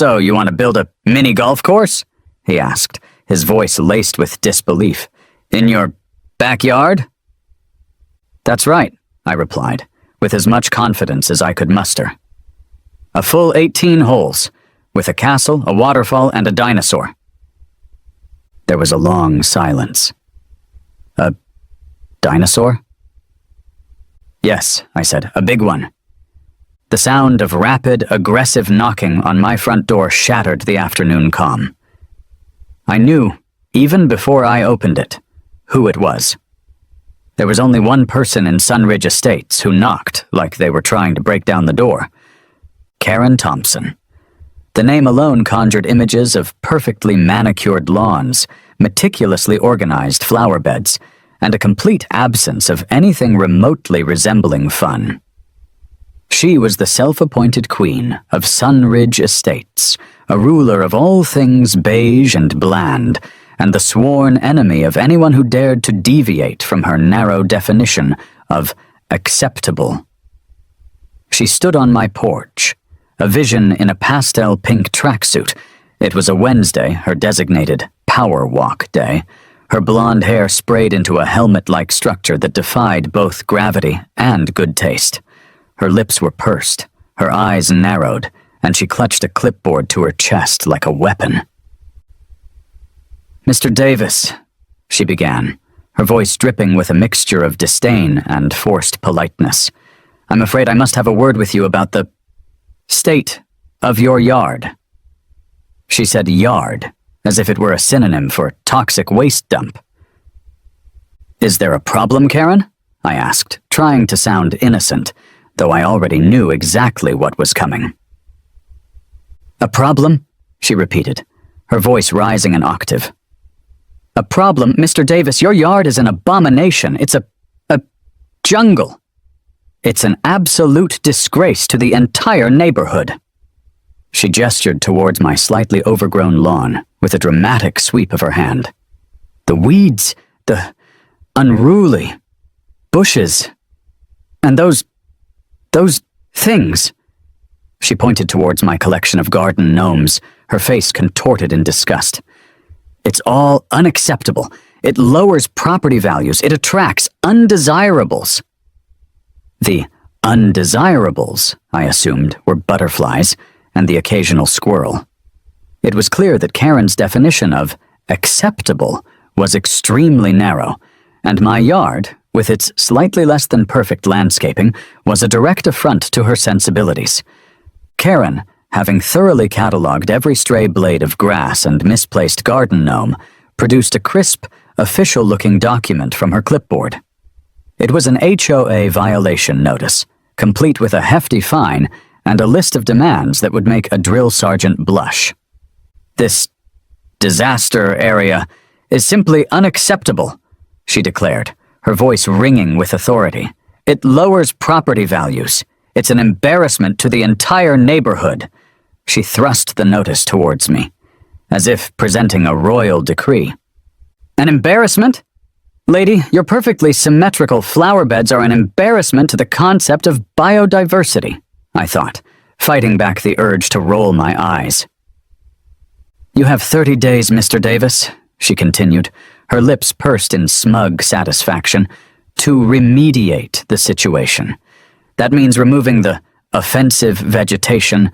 So, you want to build a mini golf course? He asked, his voice laced with disbelief. In your backyard? That's right, I replied, with as much confidence as I could muster. A full 18 holes, with a castle, a waterfall, and a dinosaur. There was a long silence. A dinosaur? Yes, I said, a big one. The sound of rapid, aggressive knocking on my front door shattered the afternoon calm. I knew, even before I opened it, who it was. There was only one person in Sunridge Estates who knocked like they were trying to break down the door. Karen Thompson. The name alone conjured images of perfectly manicured lawns, meticulously organized flower beds, and a complete absence of anything remotely resembling fun. She was the self-appointed queen of Sunridge Estates, a ruler of all things beige and bland, and the sworn enemy of anyone who dared to deviate from her narrow definition of acceptable. She stood on my porch, a vision in a pastel pink tracksuit. It was a Wednesday, her designated power walk day, her blonde hair sprayed into a helmet-like structure that defied both gravity and good taste. Her lips were pursed, her eyes narrowed, and she clutched a clipboard to her chest like a weapon. Mr. Davis, she began, her voice dripping with a mixture of disdain and forced politeness. I'm afraid I must have a word with you about the state of your yard. She said yard, as if it were a synonym for toxic waste dump. Is there a problem, Karen? I asked, trying to sound innocent, though I already knew exactly what was coming. A problem? She repeated, her voice rising an octave. A problem? Mr. Davis, your yard is an abomination. It's a jungle. It's an absolute disgrace to the entire neighborhood. She gestured towards my slightly overgrown lawn with a dramatic sweep of her hand. The weeds, the unruly bushes, and those things. She pointed towards my collection of garden gnomes, her face contorted in disgust. It's all unacceptable. It lowers property values. It attracts undesirables. The undesirables, I assumed, were butterflies and the occasional squirrel. It was clear that Karen's definition of acceptable was extremely narrow, and my yard, with its slightly less than perfect landscaping, was a direct affront to her sensibilities. Karen, having thoroughly catalogued every stray blade of grass and misplaced garden gnome, produced a crisp, official-looking document from her clipboard. It was an HOA violation notice, complete with a hefty fine and a list of demands that would make a drill sergeant blush. This disaster area is simply unacceptable, she declared, her voice ringing with authority. It lowers property values. It's an embarrassment to the entire neighborhood. She thrust the notice towards me, as if presenting a royal decree. An embarrassment? Lady, your perfectly symmetrical flower beds are an embarrassment to the concept of biodiversity, I thought, fighting back the urge to roll my eyes. You have 30 days, Mr. Davis, she continued, her lips pursed in smug satisfaction, to remediate the situation. That means removing the offensive vegetation,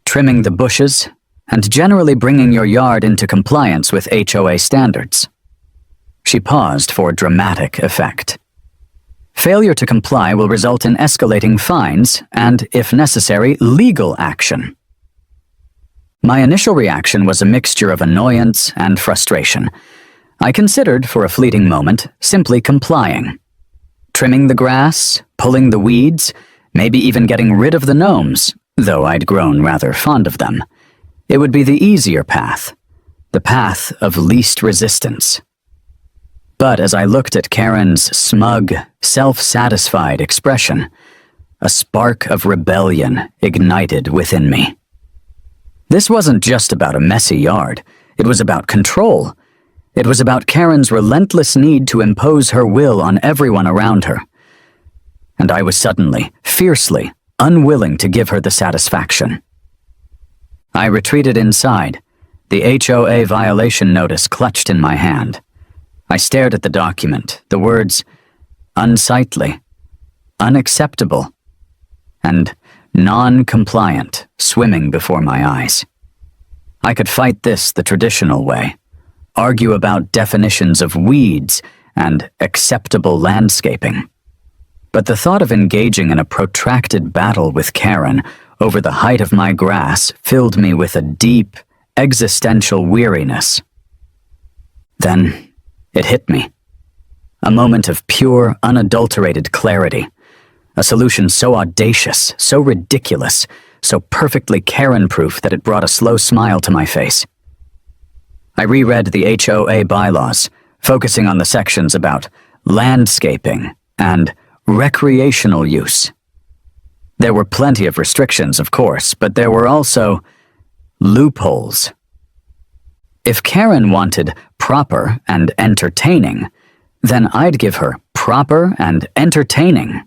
trimming the bushes, and generally bringing your yard into compliance with HOA standards. She paused for dramatic effect. Failure to comply will result in escalating fines and, if necessary, legal action. My initial reaction was a mixture of annoyance and frustration. I considered, for a fleeting moment, simply complying. Trimming the grass, pulling the weeds, maybe even getting rid of the gnomes, though I'd grown rather fond of them. It would be the easier path, the path of least resistance. But as I looked at Karen's smug, self-satisfied expression, a spark of rebellion ignited within me. This wasn't just about a messy yard. It was about control. It was about Karen's relentless need to impose her will on everyone around her. And I was suddenly, fiercely, unwilling to give her the satisfaction. I retreated inside, the HOA violation notice clutched in my hand. I stared at the document, the words unsightly, unacceptable, and non-compliant swimming before my eyes. I could fight this the traditional way, argue about definitions of weeds and acceptable landscaping. But the thought of engaging in a protracted battle with Karen over the height of my grass filled me with a deep, existential weariness. Then it hit me. A moment of pure, unadulterated clarity. A solution so audacious, so ridiculous, so perfectly Karen-proof that it brought a slow smile to my face. I reread the HOA bylaws, focusing on the sections about landscaping and recreational use. There were plenty of restrictions, of course, but there were also loopholes. If Karen wanted proper and entertaining, then I'd give her proper and entertaining.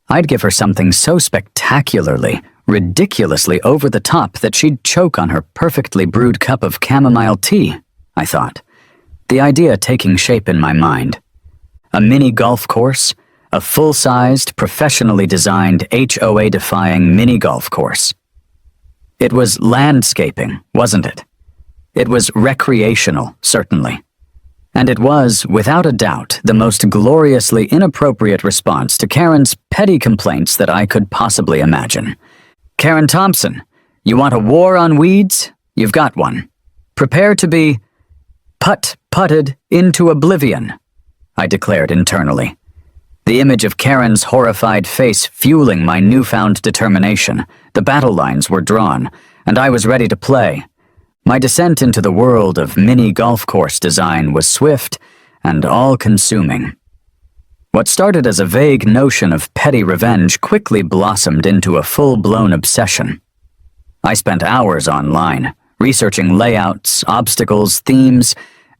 I'd give her something so spectacularly, ridiculously over the top that she'd choke on her perfectly brewed cup of chamomile tea, I thought, the idea taking shape in my mind. A mini golf course, a full-sized, professionally designed, HOA-defying mini golf course. It was landscaping, wasn't it? It was recreational, certainly. And it was, without a doubt, the most gloriously inappropriate response to Karen's petty complaints that I could possibly imagine. Karen Thompson, you want a war on weeds? You've got one. Prepare to be putted into oblivion, I declared internally. The image of Karen's horrified face fueling my newfound determination. The battle lines were drawn, and I was ready to play. My descent into the world of mini golf course design was swift and all-consuming. What started as a vague notion of petty revenge quickly blossomed into a full-blown obsession. I spent hours online, researching layouts, obstacles, themes,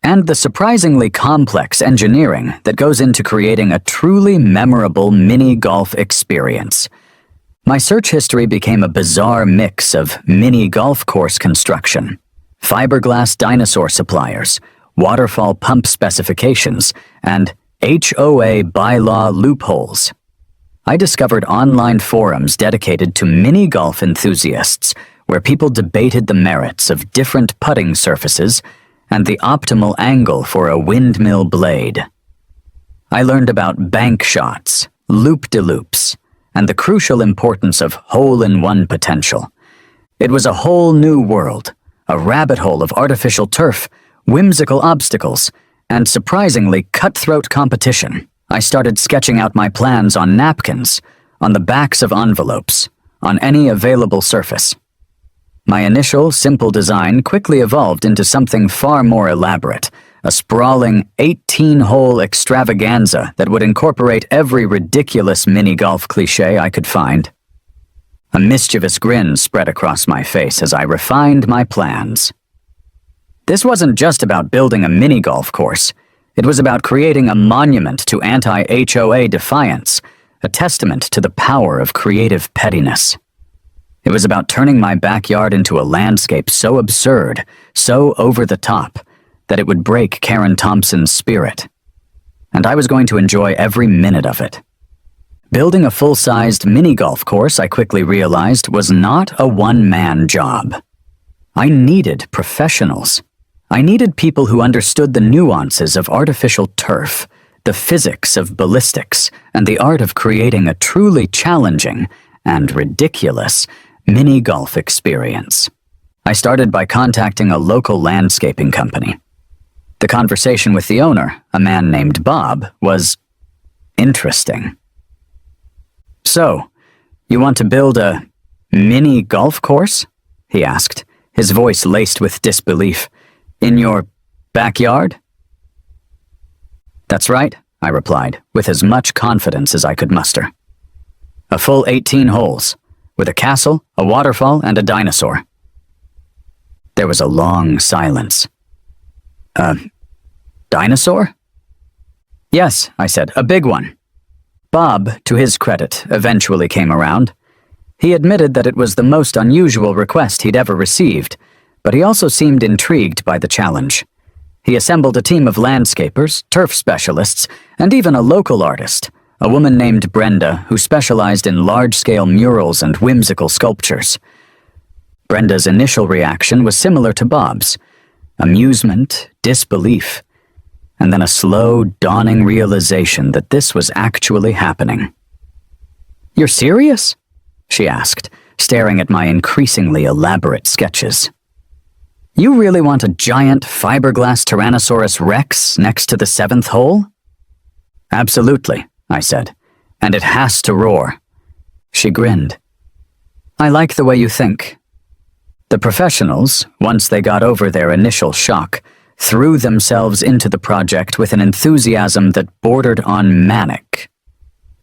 and the surprisingly complex engineering that goes into creating a truly memorable mini golf experience. My search history became a bizarre mix of mini golf course construction, fiberglass dinosaur suppliers, waterfall pump specifications, and HOA bylaw loopholes. I discovered online forums dedicated to mini golf enthusiasts where people debated the merits of different putting surfaces and the optimal angle for a windmill blade. I learned about bank shots, loop-de-loops, and the crucial importance of hole-in-one potential. It was a whole new world, a rabbit hole of artificial turf, whimsical obstacles, and surprisingly cutthroat competition. I started sketching out my plans on napkins, on the backs of envelopes, on any available surface. My initial, simple design quickly evolved into something far more elaborate, a sprawling 18-hole extravaganza that would incorporate every ridiculous mini-golf cliché I could find. A mischievous grin spread across my face as I refined my plans. This wasn't just about building a mini-golf course. It was about creating a monument to anti-HOA defiance, a testament to the power of creative pettiness. It was about turning my backyard into a landscape so absurd, so over the top, that it would break Karen Thompson's spirit. And I was going to enjoy every minute of it. Building a full-sized mini-golf course, I quickly realized, was not a one-man job. I needed professionals. I needed people who understood the nuances of artificial turf, the physics of ballistics, and the art of creating a truly challenging and ridiculous mini-golf experience. I started by contacting a local landscaping company. The conversation with the owner, a man named Bob, was interesting. "So, you want to build a mini golf course?" he asked, his voice laced with disbelief. "In your backyard?" "That's right," I replied, with as much confidence as I could muster. "A full 18 holes, with a castle, a waterfall, and a dinosaur." There was a long silence. Dinosaur?" "Yes," I said, "a big one." Bob, to his credit, eventually came around. He admitted that it was the most unusual request he'd ever received, but he also seemed intrigued by the challenge. He assembled a team of landscapers, turf specialists, and even a local artist, a woman named Brenda who specialized in large-scale murals and whimsical sculptures. Brenda's initial reaction was similar to Bob's: amusement, disbelief, and then a slow, dawning realization that this was actually happening. "You're serious?" she asked, staring at my increasingly elaborate sketches. "You really want a giant fiberglass Tyrannosaurus Rex next to the seventh hole?" "Absolutely," I said, "and it has to roar." She grinned. "I like the way you think." The professionals, once they got over their initial shock, threw themselves into the project with an enthusiasm that bordered on manic.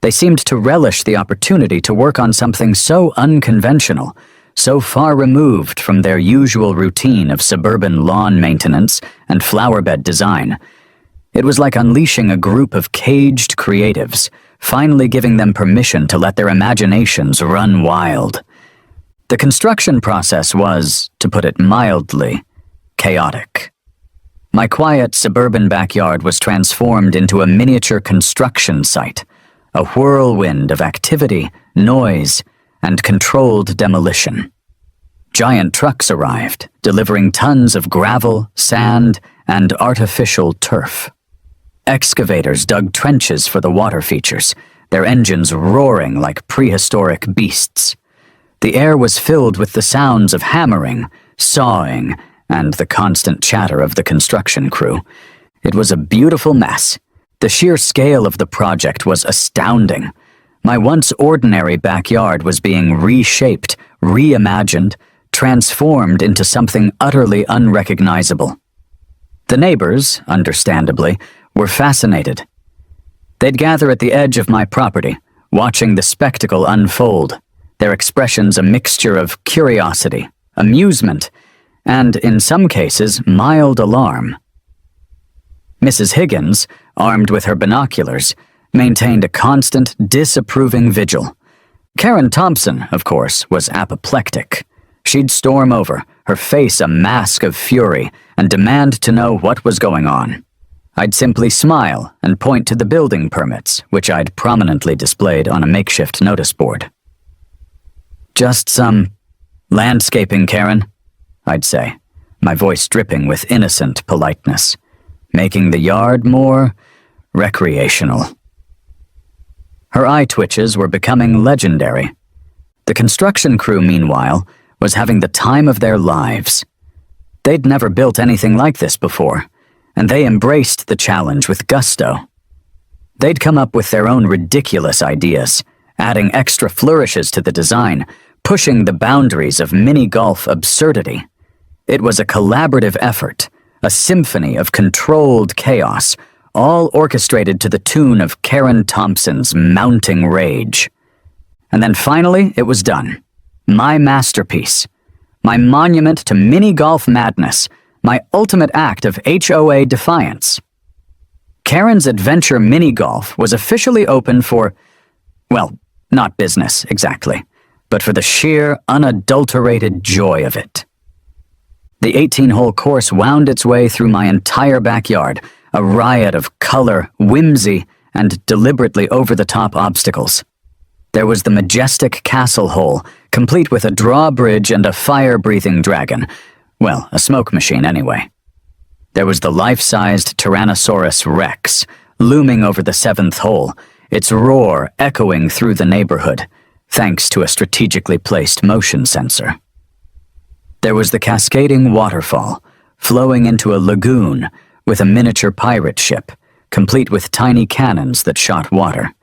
They seemed to relish the opportunity to work on something so unconventional, so far removed from their usual routine of suburban lawn maintenance and flowerbed design. It was like unleashing a group of caged creatives, finally giving them permission to let their imaginations run wild. The construction process was, to put it mildly, chaotic. My quiet suburban backyard was transformed into a miniature construction site, a whirlwind of activity, noise, and controlled demolition. Giant trucks arrived, delivering tons of gravel, sand, and artificial turf. Excavators dug trenches for the water features, their engines roaring like prehistoric beasts. The air was filled with the sounds of hammering, sawing, and the constant chatter of the construction crew. It was a beautiful mess. The sheer scale of the project was astounding. My once ordinary backyard was being reshaped, reimagined, transformed into something utterly unrecognizable. The neighbors, understandably, were fascinated. They'd gather at the edge of my property, watching the spectacle unfold, their expressions a mixture of curiosity, amusement, and, in some cases, mild alarm. Mrs. Higgins, armed with her binoculars, maintained a constant, disapproving vigil. Karen Thompson, of course, was apoplectic. She'd storm over, her face a mask of fury, and demand to know what was going on. I'd simply smile and point to the building permits, which I'd prominently displayed on a makeshift notice board. "Just some landscaping, Karen," I'd say, my voice dripping with innocent politeness, making the yard more recreational. Her eye twitches were becoming legendary. The construction crew, meanwhile, was having the time of their lives. They'd never built anything like this before, and they embraced the challenge with gusto. They'd come up with their own ridiculous ideas, adding extra flourishes to the design, pushing the boundaries of mini-golf absurdity. It was a collaborative effort, a symphony of controlled chaos, all orchestrated to the tune of Karen Thompson's mounting rage. And then finally, it was done. My masterpiece. My monument to mini-golf madness. My ultimate act of HOA defiance. Karen's Adventure Mini-Golf was officially open for, well, not business, exactly, but for the sheer, unadulterated joy of it. The 18-hole course wound its way through my entire backyard, a riot of color, whimsy, and deliberately over-the-top obstacles. There was the majestic castle hole, complete with a drawbridge and a fire-breathing dragon. Well, a smoke machine anyway. There was the life-sized Tyrannosaurus Rex, looming over the seventh hole, its roar echoing through the neighborhood, thanks to a strategically placed motion sensor. There was the cascading waterfall, flowing into a lagoon with a miniature pirate ship, complete with tiny cannons that shot water.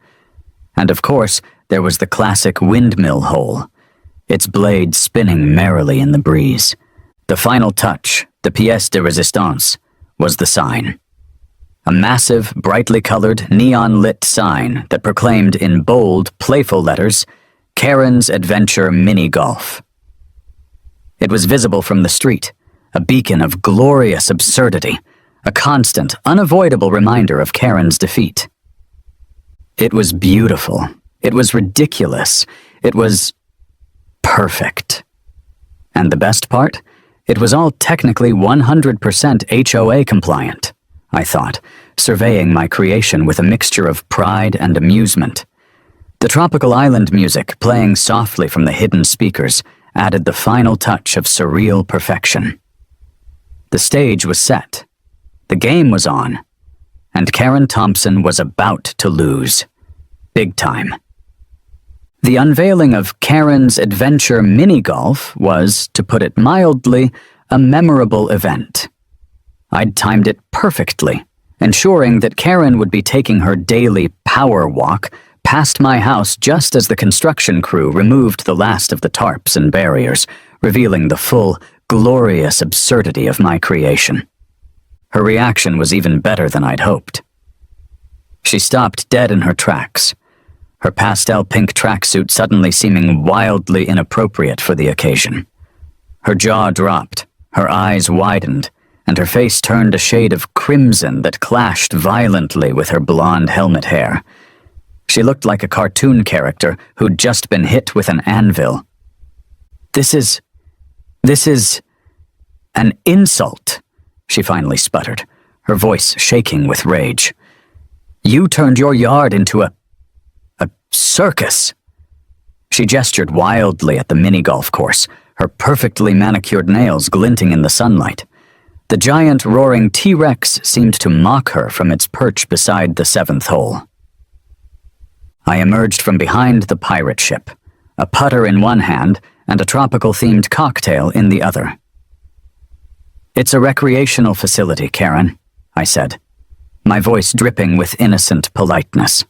And of course, there was the classic windmill hole, its blade spinning merrily in the breeze. The final touch, the pièce de résistance, was the sign. A massive, brightly colored, neon-lit sign that proclaimed in bold, playful letters, Karen's Adventure Mini-Golf. It was visible from the street, a beacon of glorious absurdity, a constant, unavoidable reminder of Karen's defeat. It was beautiful. It was ridiculous. It was perfect. And the best part? It was all technically 100% HOA compliant, I thought, surveying my creation with a mixture of pride and amusement. The tropical island music, playing softly from the hidden speakers, added the final touch of surreal perfection. The stage was set. The game was on. And Karen Thompson was about to lose. Big time. The unveiling of Karen's Adventure Mini-Golf was, to put it mildly, a memorable event. I'd timed it perfectly, ensuring that Karen would be taking her daily power walk past my house just as the construction crew removed the last of the tarps and barriers, revealing the full, glorious absurdity of my creation. Her reaction was even better than I'd hoped. She stopped dead in her tracks, her pastel pink tracksuit suddenly seeming wildly inappropriate for the occasion. Her jaw dropped, her eyes widened, and her face turned a shade of crimson that clashed violently with her blonde helmet hair. She looked like a cartoon character who'd just been hit with an anvil. This is an insult, she finally sputtered, her voice shaking with rage. You turned your yard into a circus. She gestured wildly at the mini-golf course, her perfectly manicured nails glinting in the sunlight. The giant roaring T-Rex seemed to mock her from its perch beside the 7th hole. I emerged from behind the pirate ship, a putter in one hand and a tropical-themed cocktail in the other. It's a recreational facility, Karen, I said, my voice dripping with innocent politeness.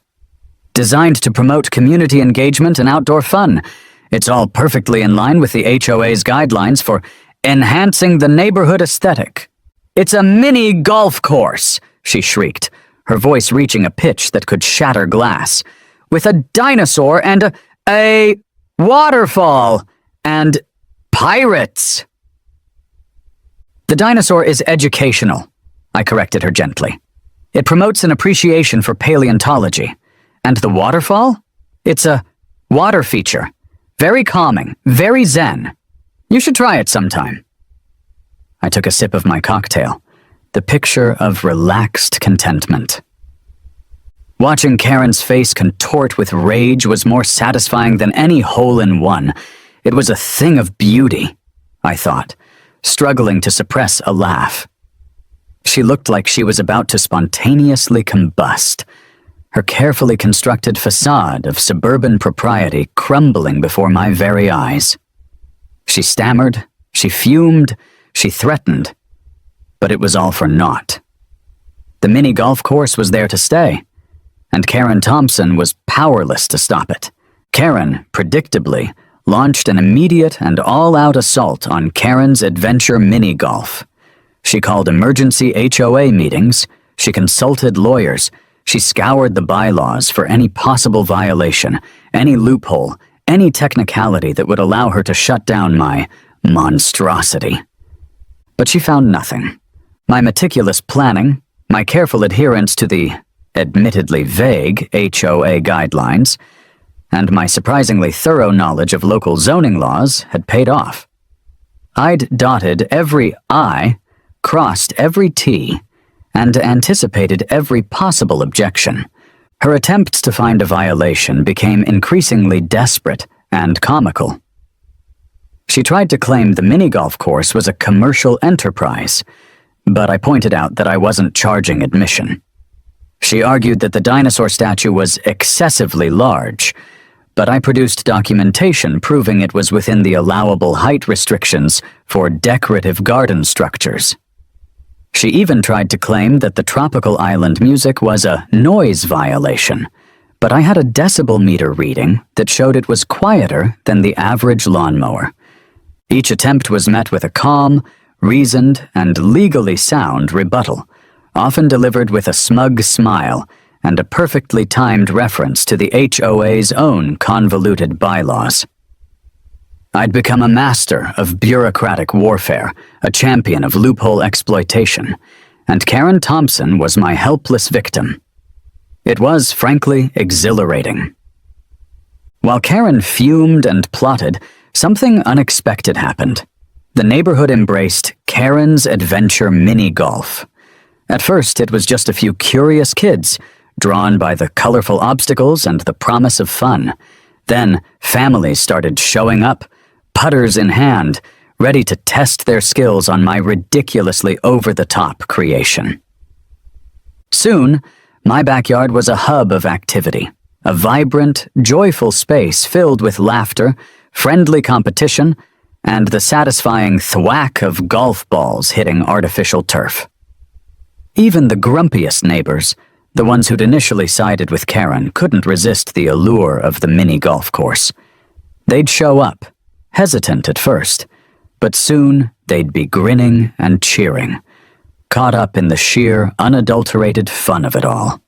Designed to promote community engagement and outdoor fun. It's all perfectly in line with the HOA's guidelines for enhancing the neighborhood aesthetic. It's a mini golf course, she shrieked, her voice reaching a pitch that could shatter glass, with a dinosaur and a waterfall and pirates. The dinosaur is educational, I corrected her gently. It promotes an appreciation for paleontology. And the waterfall? It's a water feature. Very calming, very zen. You should try it sometime. I took a sip of my cocktail, the picture of relaxed contentment. Watching Karen's face contort with rage was more satisfying than any hole-in-one. It was a thing of beauty, I thought, struggling to suppress a laugh. She looked like she was about to spontaneously combust, her carefully constructed facade of suburban propriety crumbling before my very eyes. She stammered, she fumed, she threatened, but it was all for naught. The mini golf course was there to stay, and Karen Thompson was powerless to stop it. Karen, predictably, launched an immediate and all-out assault on Karen's Adventure Mini Golf. She called emergency HOA meetings, she consulted lawyers, she scoured the bylaws for any possible violation, any loophole, any technicality that would allow her to shut down my monstrosity. But she found nothing. My meticulous planning, my careful adherence to the admittedly vague HOA guidelines, and my surprisingly thorough knowledge of local zoning laws had paid off. I'd dotted every I, crossed every T, and anticipated every possible objection. Her attempts to find a violation became increasingly desperate and comical. She tried to claim the mini-golf course was a commercial enterprise, but I pointed out that I wasn't charging admission. She argued that the dinosaur statue was excessively large, but I produced documentation proving it was within the allowable height restrictions for decorative garden structures. She even tried to claim that the tropical island music was a noise violation, but I had a decibel meter reading that showed it was quieter than the average lawnmower. Each attempt was met with a calm, reasoned, and legally sound rebuttal, often delivered with a smug smile and a perfectly timed reference to the HOA's own convoluted bylaws. I'd become a master of bureaucratic warfare, a champion of loophole exploitation, and Karen Thompson was my helpless victim. It was, frankly, exhilarating. While Karen fumed and plotted, something unexpected happened. The neighborhood embraced Karen's Adventure Mini Golf. At first, it was just a few curious kids, drawn by the colorful obstacles and the promise of fun. Then, families started showing up, putters in hand, ready to test their skills on my ridiculously over-the-top creation. Soon, my backyard was a hub of activity, a vibrant, joyful space filled with laughter, friendly competition, and the satisfying thwack of golf balls hitting artificial turf. Even the grumpiest neighbors, the ones who'd initially sided with Karen, couldn't resist the allure of the mini golf course. They'd show up, hesitant at first, but soon they'd be grinning and cheering, caught up in the sheer, unadulterated fun of it all.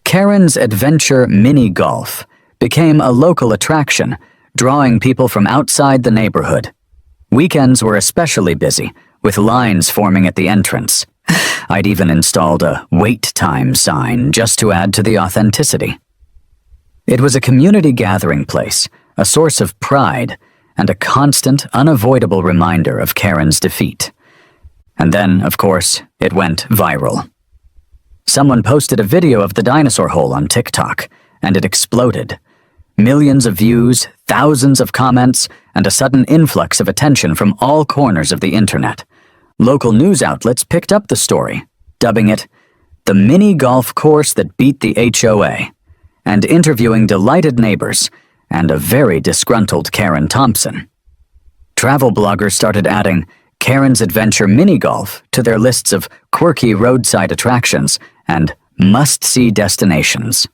Karen's Adventure Mini Golf became a local attraction, drawing people from outside the neighborhood. Weekends were especially busy, with lines forming at the entrance. I'd even installed a wait time sign just to add to the authenticity. It was a community gathering place, a source of pride, and a constant, unavoidable reminder of Karen's defeat. And then, of course, it went viral. Someone posted a video of the dinosaur hole on TikTok, and it exploded. Millions of views, thousands of comments, and a sudden influx of attention from all corners of the internet. Local news outlets picked up the story, dubbing it the mini golf course that beat the HOA, and interviewing delighted neighbors and a very disgruntled Karen Thompson. Travel bloggers started adding Karen's Adventure Mini Golf to their lists of quirky roadside attractions and must-see destinations.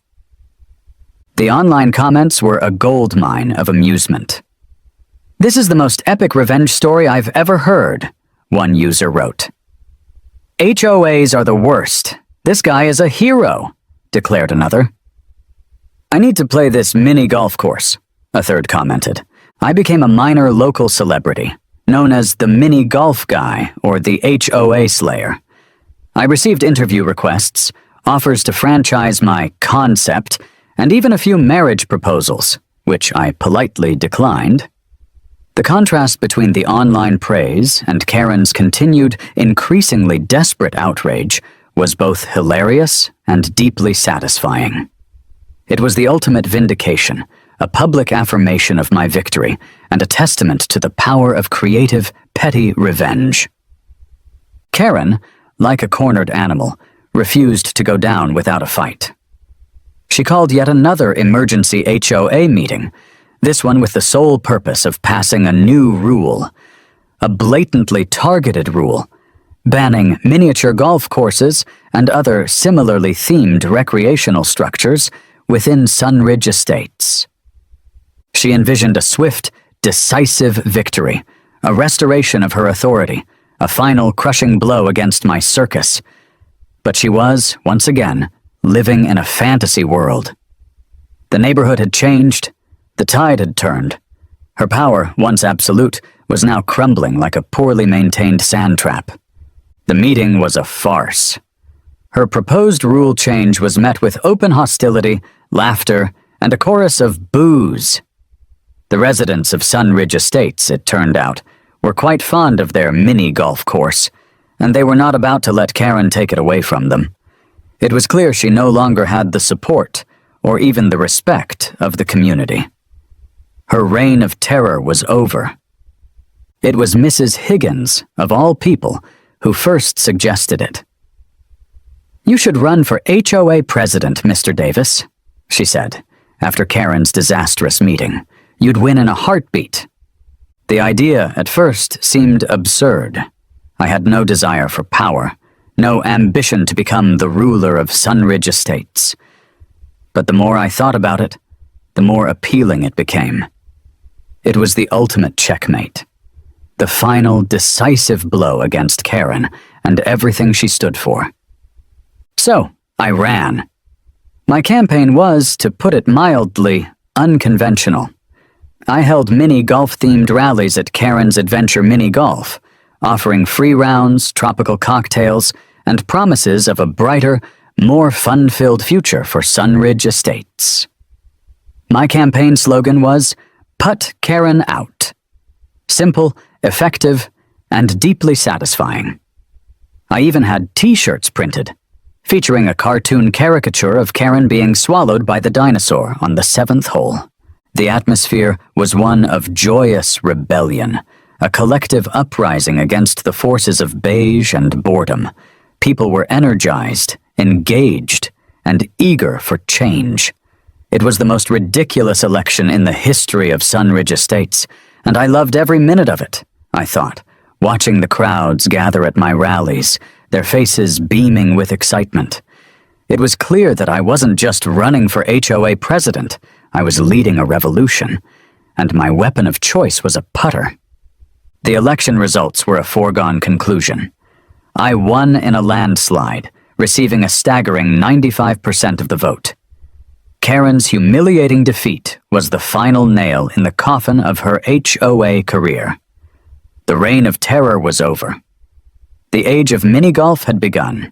The online comments were a goldmine of amusement. "This is the most epic revenge story I've ever heard," one user wrote. "HOAs are the worst. This guy is a hero," declared another. "I need to play this mini golf course," a third commented. "I became a minor local celebrity, known as the Mini Golf Guy or the HOA Slayer. I received interview requests, offers to franchise my concept, and even a few marriage proposals, which I politely declined." The contrast between the online praise and Karen's continued, increasingly desperate outrage was both hilarious and deeply satisfying. It was the ultimate vindication, a public affirmation of my victory, and a testament to the power of creative, petty revenge. Karen, like a cornered animal, refused to go down without a fight. She called yet another emergency HOA meeting, this one with the sole purpose of passing a new rule, a blatantly targeted rule, banning miniature golf courses and other similarly themed recreational structures within Sunridge Estates. She envisioned a swift, decisive victory, a restoration of her authority, a final crushing blow against my circus. But she was, once again, living in a fantasy world. The neighborhood had changed. The tide had turned. Her power, once absolute, was now crumbling like a poorly maintained sand trap. The meeting was a farce. Her proposed rule change was met with open hostility, laughter, and a chorus of boos. The residents of Sunridge Estates, it turned out, were quite fond of their mini golf course, and they were not about to let Karen take it away from them. It was clear she no longer had the support, or even the respect, of the community. Her reign of terror was over. It was Mrs. Higgins, of all people, who first suggested it. "You should run for HOA president, Mr. Davis," she said, after Karen's disastrous meeting. "You'd win in a heartbeat." The idea, at first, seemed absurd. I had no desire for power, no ambition to become the ruler of Sunridge Estates. But the more I thought about it, the more appealing it became. It was the ultimate checkmate. The final, decisive blow against Karen and everything she stood for. So, I ran. My campaign was, to put it mildly, unconventional. I held mini golf-themed rallies at Karen's Adventure Mini Golf, offering free rounds, tropical cocktails, and promises of a brighter, more fun-filled future for Sunridge Estates. My campaign slogan was, Putt Karen out. Simple, effective, and deeply satisfying. I even had t-shirts printed, featuring a cartoon caricature of Karen being swallowed by the dinosaur on the 7th hole. The atmosphere was one of joyous rebellion, a collective uprising against the forces of beige and boredom. People were energized, engaged, and eager for change. It was the most ridiculous election in the history of Sunridge Estates, and I loved every minute of it, I thought, watching the crowds gather at my rallies, their faces beaming with excitement. It was clear that I wasn't just running for HOA president, I was leading a revolution, and my weapon of choice was a putter. The election results were a foregone conclusion. I won in a landslide, receiving a staggering 95% of the vote. Karen's humiliating defeat was the final nail in the coffin of her HOA career. The reign of terror was over. The age of mini-golf had begun.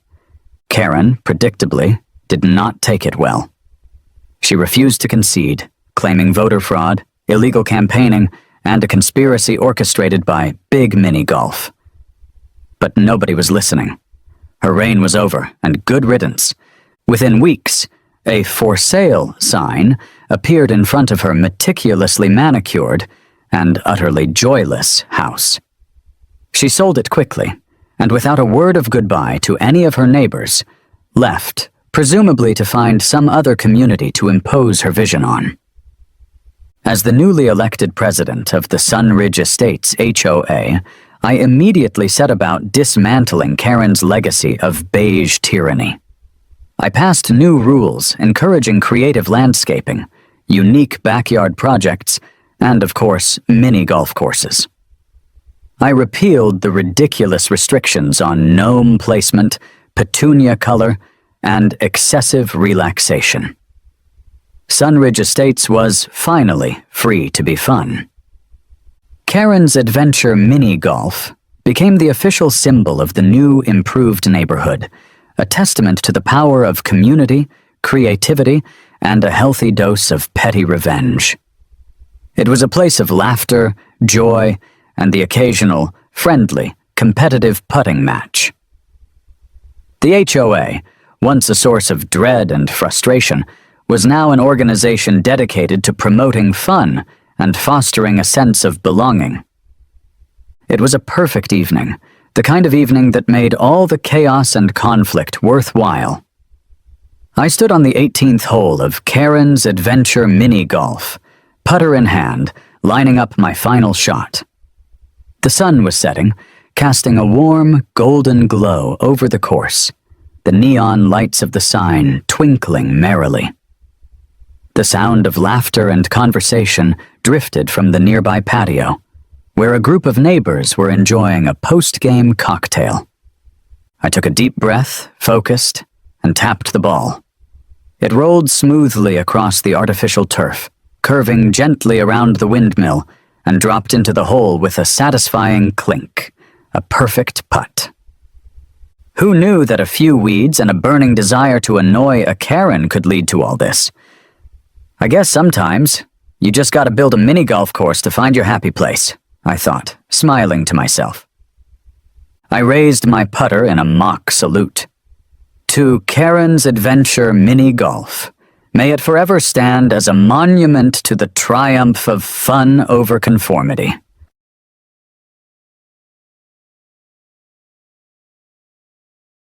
Karen, predictably, did not take it well. She refused to concede, claiming voter fraud, illegal campaigning, and a conspiracy orchestrated by Big Mini-Golf. But nobody was listening. Her reign was over, and good riddance. Within weeks, a "for sale" sign appeared in front of her meticulously manicured and utterly joyless house. She sold it quickly, and without a word of goodbye to any of her neighbors, left, presumably to find some other community to impose her vision on. As the newly elected president of the Sunridge Estates HOA, I immediately set about dismantling Karen's legacy of beige tyranny. I passed new rules encouraging creative landscaping, unique backyard projects, and, of course, mini-golf courses. I repealed the ridiculous restrictions on gnome placement, petunia color, and excessive relaxation. Sunridge Estates was finally free to be fun. Karen's Adventure Mini-Golf became the official symbol of the new, improved neighborhood, a testament to the power of community, creativity, and a healthy dose of petty revenge. It was a place of laughter, joy, and the occasional, friendly, competitive putting match. The HOA, once a source of dread and frustration, was now an organization dedicated to promoting fun and fostering a sense of belonging. It was a perfect evening, the kind of evening that made all the chaos and conflict worthwhile. I stood on the 18th hole of Karen's Adventure Mini-Golf, putter in hand, lining up my final shot. The sun was setting, casting a warm, golden glow over the course, the neon lights of the sign twinkling merrily. The sound of laughter and conversation drifted from the nearby patio, where a group of neighbors were enjoying a post-game cocktail. I took a deep breath, focused, and tapped the ball. It rolled smoothly across the artificial turf, curving gently around the windmill, and dropped into the hole with a satisfying clink, a perfect putt. Who knew that a few weeds and a burning desire to annoy a Karen could lead to all this? I guess sometimes you just gotta build a mini-golf course to find your happy place, I thought, smiling to myself. I raised my putter in a mock salute. To Karen's Adventure Mini-Golf, may it forever stand as a monument to the triumph of fun over conformity.